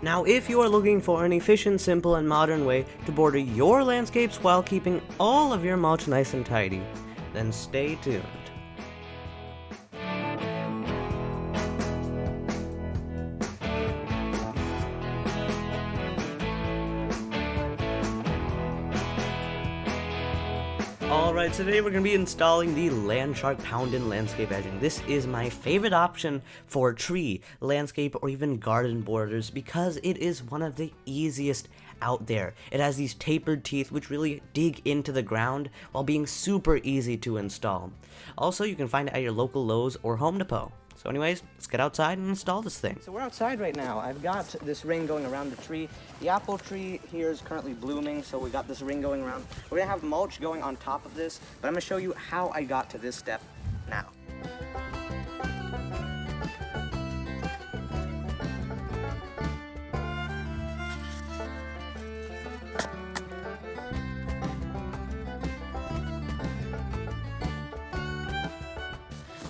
Now, if you are looking for an efficient, simple, and modern way to border your landscapes while keeping all of your mulch nice and tidy, then stay tuned. Alright, so today we're going to be installing the Landshark Pound-In Landscape Edging. This is my favorite option for tree, landscape, or even garden borders because it is one of the easiest out there. It has these tapered teeth which really dig into the ground while being super easy to install. Also, you can find it at your local Lowe's or Home Depot. So anyways, let's get outside and install this thing. So we're outside right now. I've got this ring going around the tree. The apple tree here is currently blooming, so we got this ring going around. We're gonna have mulch going on top of this, but I'm gonna show you how I got to this step now.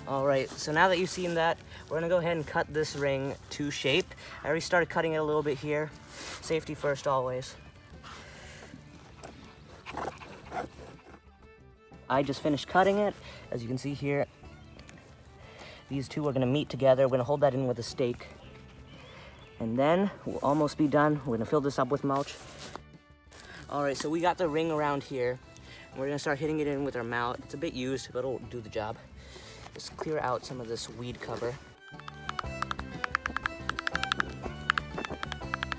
Alright, so now that you've seen that, we're gonna go ahead and cut this ring to shape. I already started cutting it a little bit here. Safety first always. I just finished cutting it. As you can see here, these two are gonna meet together. We're gonna hold that in with a stake. And then we'll almost be done. We're gonna fill this up with mulch. Alright, so we got the ring around here. We're gonna start hitting it in with our mallet. It's a bit used, but it'll do the job. Just clear out some of this weed cover.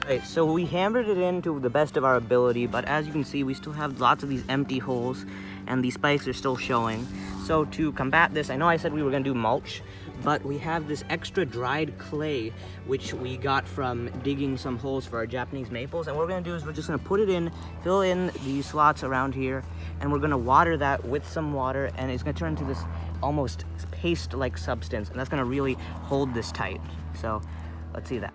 Alright, so we hammered it in to the best of our ability, but as you can see, we still have lots of these empty holes, and these spikes are still showing. So to combat this, I know I said we were gonna do mulch, but we have this extra dried clay, which we got from digging some holes for our Japanese maples, and what we're gonna do is we're just gonna put it in, fill in these slots around here, and we're gonna water that with some water, and it's gonna turn into this almost paste-like substance, and that's gonna really hold this tight. So let's see that.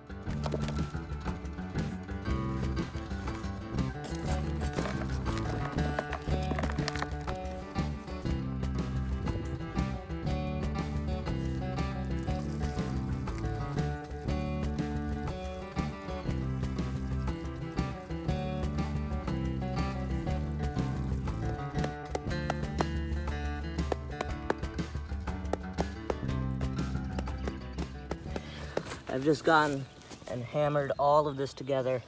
I've just gone and hammered all of this together,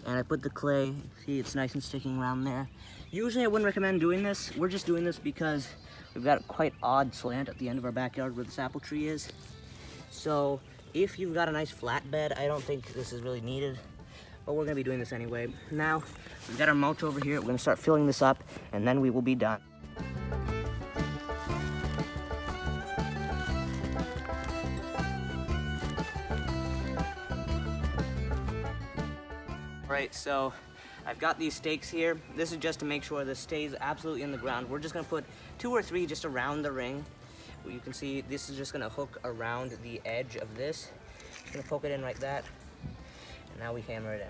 and I put the clay, see it's nice and sticking around there. Usually I wouldn't recommend doing this. We're just doing this because we've got a quite odd slant at the end of our backyard where this apple tree is. So if you've got a nice flat bed, I don't think this is really needed, but we're gonna be doing this anyway. Now, we've got our mulch over here. We're gonna start filling this up, and then we will be done. Right, so I've got these stakes here. This is just to make sure this stays absolutely in the ground. We're just gonna put 2 or 3 just around the ring. You can see this is just gonna hook around the edge of this. Just gonna poke it in like that, and now we hammer it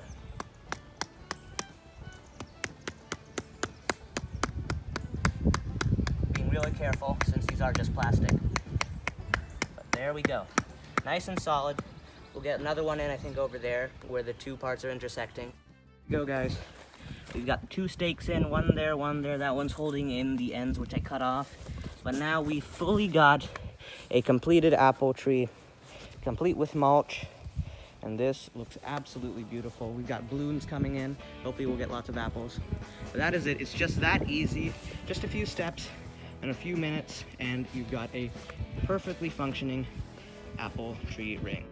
in. Being really careful since these are just plastic. But there we go, nice and solid. We'll get another one in, I think, over there where the 2 parts are intersecting. Go, guys. We've got 2 stakes in, one there, one there. That one's holding in the ends, which I cut off. But now we fully got a completed apple tree, complete with mulch. And this looks absolutely beautiful. We've got blooms coming in. Hopefully we'll get lots of apples. But that is it. It's just that easy. Just a few steps and a few minutes, and you've got a perfectly functioning apple tree ring.